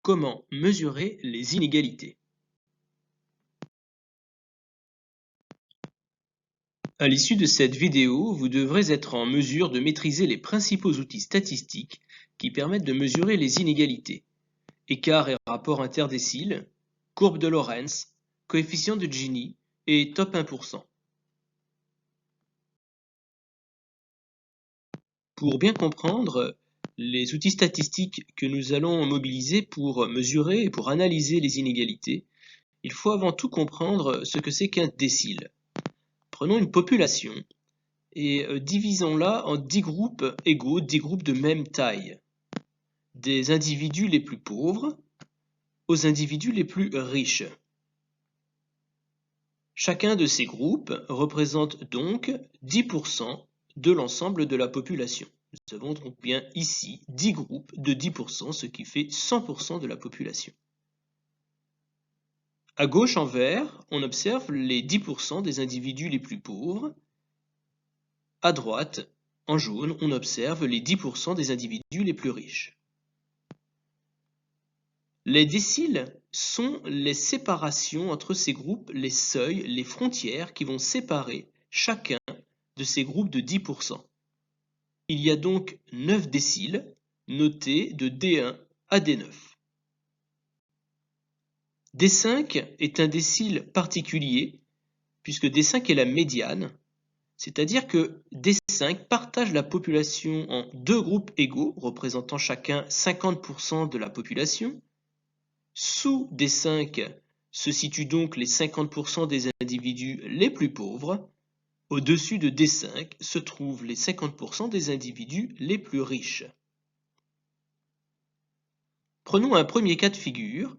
Comment mesurer les inégalités? À l'issue de cette vidéo, vous devrez être en mesure de maîtriser les principaux outils statistiques qui permettent de mesurer les inégalités. Écart et rapport interdécile, courbe de Lorenz, coefficient de Gini et top 1%. Pour bien comprendre les outils statistiques que nous allons mobiliser pour mesurer et pour analyser les inégalités, il faut avant tout comprendre ce que c'est qu'un décile. Prenons une population et divisons-la en 10 groupes égaux, 10 groupes de même taille. Des individus les plus pauvres aux individus les plus riches. Chacun de ces groupes représente donc 10% de l'ensemble de la population. Nous avons donc bien ici 10 groupes de 10%, ce qui fait 100% de la population. À gauche en vert, on observe les 10% des individus les plus pauvres. À droite, en jaune, on observe les 10% des individus les plus riches. Les déciles sont les séparations entre ces groupes, les seuils, les frontières qui vont séparer chacun de ces groupes de 10%. Il y a donc 9 déciles notés de D1 à D9. D5 est un décile particulier puisque D5 est la médiane, c'est-à-dire que D5 partage la population en deux groupes égaux représentant chacun 50% de la population. Sous D5 se situent donc les 50% des individus les plus pauvres. Au-dessus de D5 se trouvent les 50% des individus les plus riches. Prenons un premier cas de figure.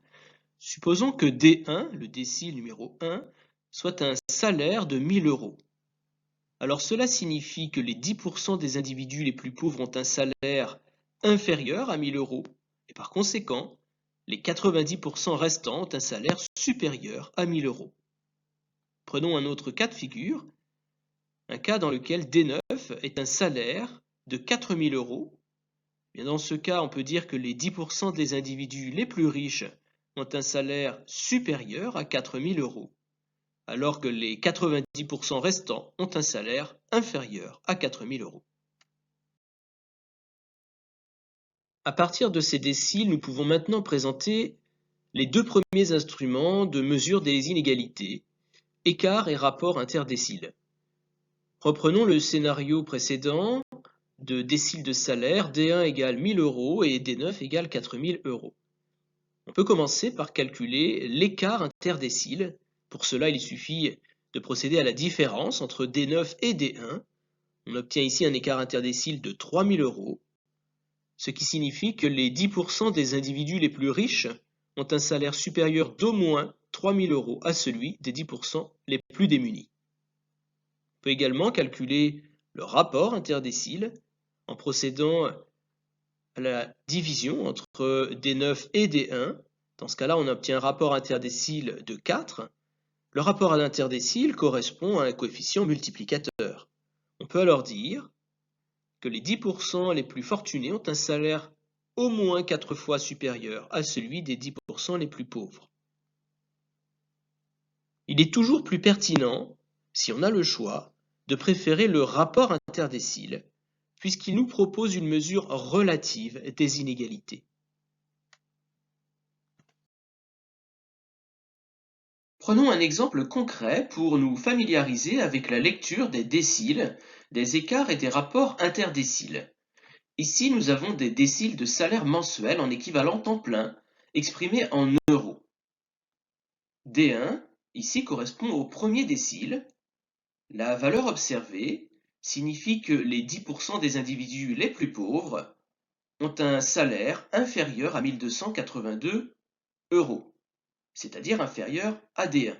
Supposons que D1, le décile numéro 1, soit un salaire de 1000 euros. Alors cela signifie que les 10% des individus les plus pauvres ont un salaire inférieur à 1000 euros et par conséquent, les 90% restants ont un salaire supérieur à 1000 euros. Prenons un autre cas de figure, un cas dans lequel D9 est un salaire de 4000 euros. Bien dans ce cas, on peut dire que les 10% des individus les plus riches ont un salaire supérieur à 4000 euros, alors que les 90% restants ont un salaire inférieur à 4000 euros. À partir de ces déciles, nous pouvons maintenant présenter les deux premiers instruments de mesure des inégalités, écart et rapport interdécile. Reprenons le scénario précédent de décile de salaire, D1 égale 1000 euros et D9 égale 4000 euros. On peut commencer par calculer l'écart interdécile. Pour cela, il suffit de procéder à la différence entre D9 et D1. On obtient ici un écart interdécile de 3000 euros, ce qui signifie que les 10% des individus les plus riches ont un salaire supérieur d'au moins 3000 euros à celui des 10% les plus démunis. On peut également calculer le rapport interdécile en procédant à la division entre D9 et D1. Dans ce cas-là, on obtient un rapport interdécile de 4. Le rapport à l'interdécile correspond à un coefficient multiplicateur. On peut alors dire que les 10% les plus fortunés ont un salaire au moins 4 fois supérieur à celui des 10% les plus pauvres. Il est toujours plus pertinent, si on a le choix, de préférer le rapport interdécile, puisqu'il nous propose une mesure relative des inégalités. Prenons un exemple concret pour nous familiariser avec la lecture des déciles, des écarts et des rapports interdéciles. Ici, nous avons des déciles de salaire mensuel en équivalent temps plein, exprimés en euros. D1, ici, correspond au premier décile. La valeur observée signifie que les 10% des individus les plus pauvres ont un salaire inférieur à 1282 euros, c'est-à-dire inférieur à D1.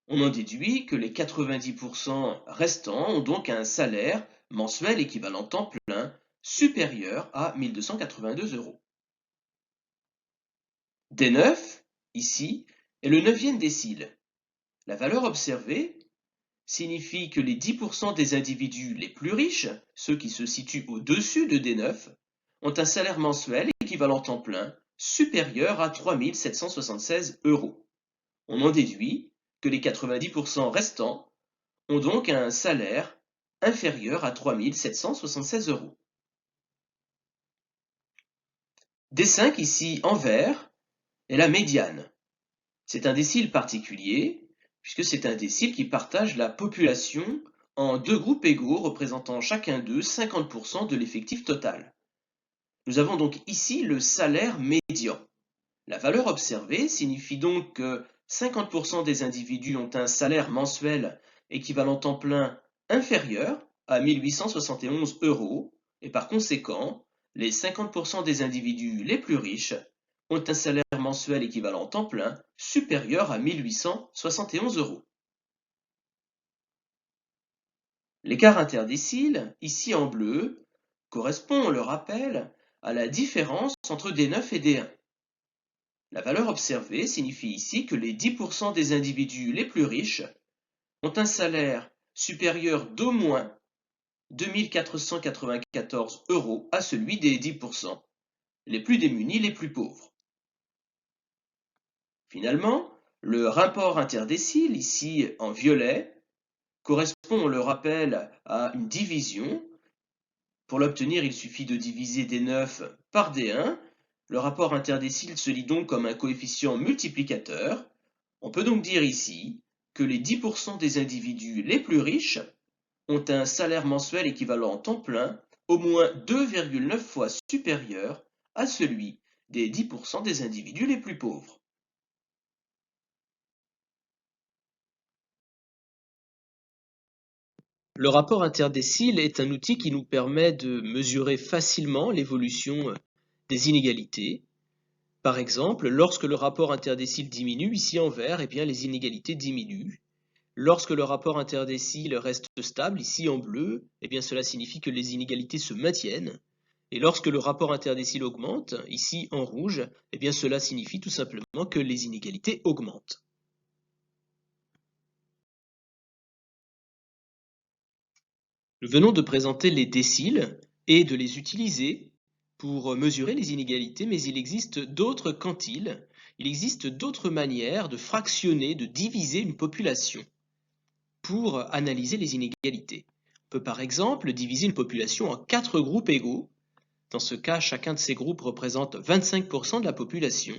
On en déduit que les 90% restants ont donc un salaire mensuel équivalent temps plein supérieur à 1282 euros. D9, ici, est le neuvième décile. La valeur observée signifie que les 10% des individus les plus riches, ceux qui se situent au-dessus de D9, ont un salaire mensuel équivalent temps plein supérieur à 3 776 euros. On en déduit que les 90% restants ont donc un salaire inférieur à 3 776 euros. D5 ici en vert est la médiane. C'est un décile particulier puisque c'est un décile qui partage la population en deux groupes égaux représentant chacun d'eux 50% de l'effectif total. Nous avons donc ici le salaire médian. La valeur observée signifie donc que 50% des individus ont un salaire mensuel équivalent temps plein inférieur à 1871 euros et par conséquent, les 50% des individus les plus riches ont un salaire mensuel équivalent temps plein supérieur à 1871 euros. L'écart interdécile, ici en bleu, correspond, on le rappelle, à la différence entre D9 et D1. La valeur observée signifie ici que les 10% des individus les plus riches ont un salaire supérieur d'au moins 2 494 euros à celui des 10% les plus démunis, les plus pauvres. Finalement, le rapport interdécile, ici en violet, correspond, on le rappelle, à une division. Pour l'obtenir, il suffit de diviser D9 par D1. Le rapport interdécile se lit donc comme un coefficient multiplicateur. On peut donc dire ici que les 10% des individus les plus riches ont un salaire mensuel équivalent temps plein au moins 2,9 fois supérieur à celui des 10% des individus les plus pauvres. Le rapport interdécile est un outil qui nous permet de mesurer facilement l'évolution des inégalités. Par exemple, lorsque le rapport interdécile diminue, ici en vert, eh bien, les inégalités diminuent. Lorsque le rapport interdécile reste stable, ici en bleu, eh bien, cela signifie que les inégalités se maintiennent. Et lorsque le rapport interdécile augmente, ici en rouge, eh bien, cela signifie tout simplement que les inégalités augmentent. Nous venons de présenter les déciles et de les utiliser pour mesurer les inégalités, mais il existe d'autres quantiles, il existe d'autres manières de fractionner, de diviser une population pour analyser les inégalités. On peut par exemple diviser une population en 4 groupes égaux. Dans ce cas, chacun de ces groupes représente 25% de la population,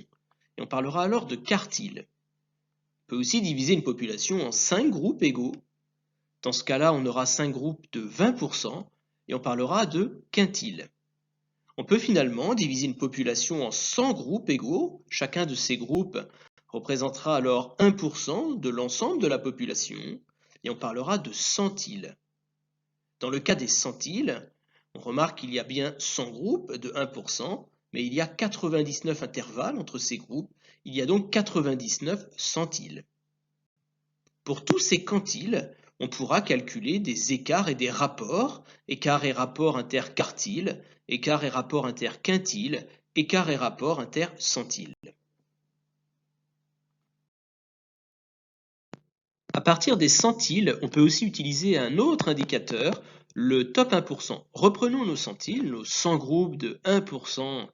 et on parlera alors de quartiles. On peut aussi diviser une population en 5 groupes égaux. Dans ce cas-là, on aura 5 groupes de 20% et on parlera de quintiles. On peut finalement diviser une population en 100 groupes égaux. Chacun de ces groupes représentera alors 1% de l'ensemble de la population et on parlera de centiles. Dans le cas des centiles, on remarque qu'il y a bien 100 groupes de 1%, mais il y a 99 intervalles entre ces groupes. Il y a donc 99 centiles. Pour tous ces quantiles, on pourra calculer des écarts et des rapports, écarts et rapports interquartiles, écarts et rapports interquintiles, écarts et rapports intercentiles. À partir des centiles, on peut aussi utiliser un autre indicateur, le top 1%. Reprenons nos centiles, nos 100 groupes de 1%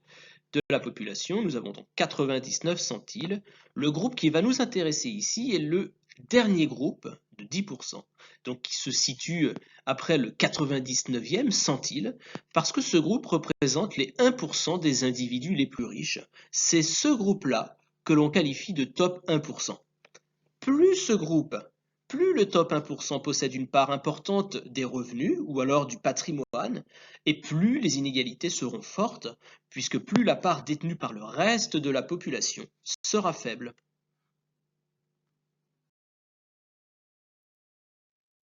de la population. Nous avons donc 99 centiles. Le groupe qui va nous intéresser ici est le dernier groupe de 10%, donc qui se situe après le 99e centile, parce que ce groupe représente les 1% des individus les plus riches. C'est ce groupe-là que l'on qualifie de top 1%. Plus le top 1% possède une part importante des revenus ou alors du patrimoine, et plus les inégalités seront fortes, puisque plus la part détenue par le reste de la population sera faible.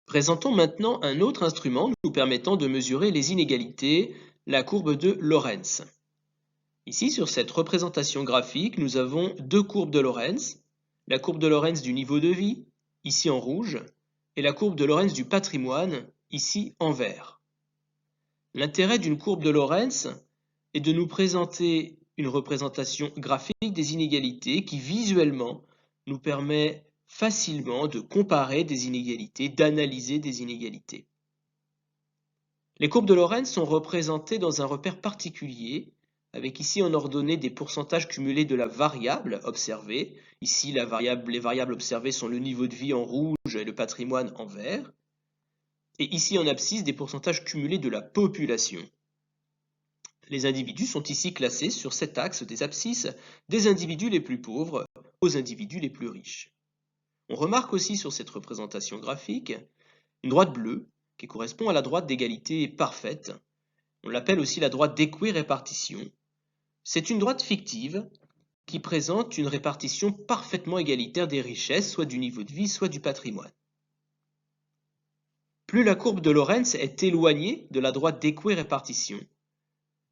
Présentons maintenant un autre instrument nous permettant de mesurer les inégalités, la courbe de Lorenz. Ici, sur cette représentation graphique, nous avons deux courbes de Lorenz, la courbe de Lorenz du niveau de vie, ici en rouge, et la courbe de Lorenz du patrimoine, ici en vert. L'intérêt d'une courbe de Lorenz est de nous présenter une représentation graphique des inégalités qui visuellement nous permet facilement de comparer des inégalités, d'analyser des inégalités. Les courbes de Lorentz sont représentées dans un repère particulier, avec ici en ordonnée des pourcentages cumulés de la variable observée. Ici, les variables observées sont le niveau de vie en rouge et le patrimoine en vert. Et ici en abscisse, des pourcentages cumulés de la population. Les individus sont ici classés sur cet axe des abscisses, des individus les plus pauvres aux individus les plus riches. On remarque aussi sur cette représentation graphique une droite bleue qui correspond à la droite d'égalité parfaite. On l'appelle aussi la droite d'équirépartition. C'est une droite fictive qui présente une répartition parfaitement égalitaire des richesses, soit du niveau de vie, soit du patrimoine. Plus la courbe de Lorentz est éloignée de la droite d'équirépartition,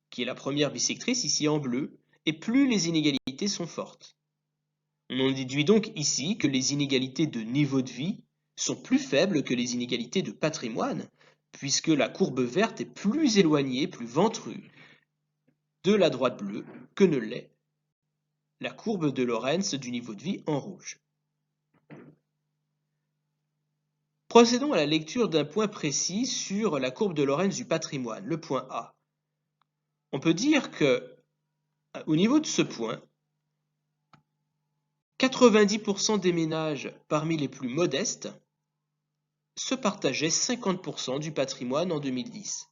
qui est la première bisectrice ici en bleu, et plus les inégalités sont fortes. On en déduit donc ici que les inégalités de niveau de vie sont plus faibles que les inégalités de patrimoine, puisque la courbe verte est plus éloignée, plus ventrue de la droite bleue que ne l'est la courbe de Lorentz du niveau de vie en rouge. Procédons à la lecture d'un point précis sur la courbe de Lorentz du patrimoine, le point A. On peut dire que, au niveau de ce point, 90% des ménages parmi les plus modestes se partageaient 50% du patrimoine en 2010.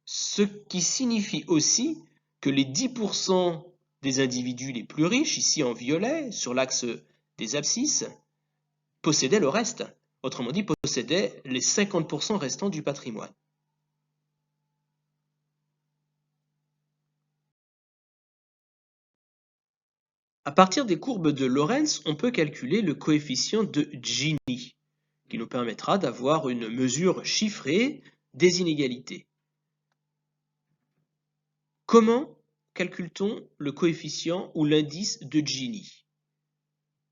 Ce qui signifie aussi que les 10% des individus les plus riches, ici en violet, sur l'axe des abscisses, possédaient le reste. Autrement dit, possédaient les 50% restants du patrimoine. À partir des courbes de Lorentz, on peut calculer le coefficient de Gini, qui nous permettra d'avoir une mesure chiffrée des inégalités. Comment calcule-t-on le coefficient ou l'indice de Gini?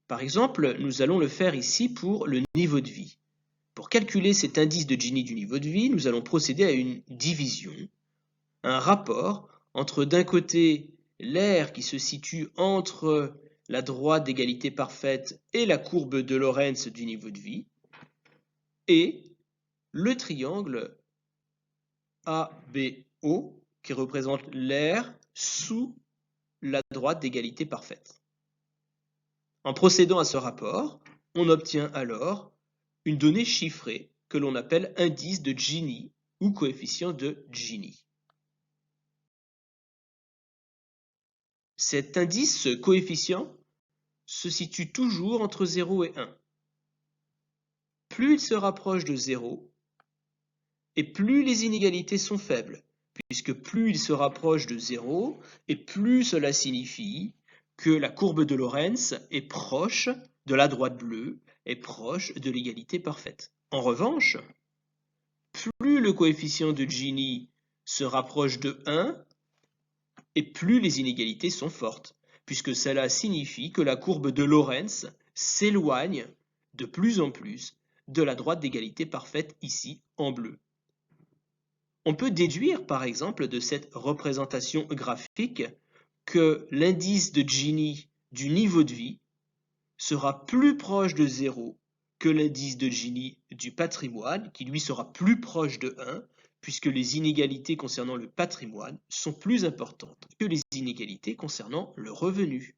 Par exemple, nous allons le faire ici pour le niveau de vie. Pour calculer cet indice de Gini du niveau de vie, nous allons procéder à une division, un rapport entre d'un côté l'aire qui se situe entre la droite d'égalité parfaite et la courbe de Lorentz du niveau de vie, et le triangle ABO qui représente l'aire sous la droite d'égalité parfaite. En procédant à ce rapport, on obtient alors une donnée chiffrée que l'on appelle indice de Gini ou coefficient de Gini. Cet indice, ce coefficient, se situe toujours entre 0 et 1. Plus il se rapproche de 0, et plus les inégalités sont faibles, puisque plus il se rapproche de 0, et plus cela signifie que la courbe de Lorentz est proche de la droite bleue, est proche de l'égalité parfaite. En revanche, plus le coefficient de Gini se rapproche de 1, et plus les inégalités sont fortes, puisque cela signifie que la courbe de Lorentz s'éloigne de plus en plus de la droite d'égalité parfaite ici en bleu. On peut déduire par exemple de cette représentation graphique que l'indice de Gini du niveau de vie sera plus proche de 0 que l'indice de Gini du patrimoine, qui lui sera plus proche de 1, puisque les inégalités concernant le patrimoine sont plus importantes que les inégalités concernant le revenu.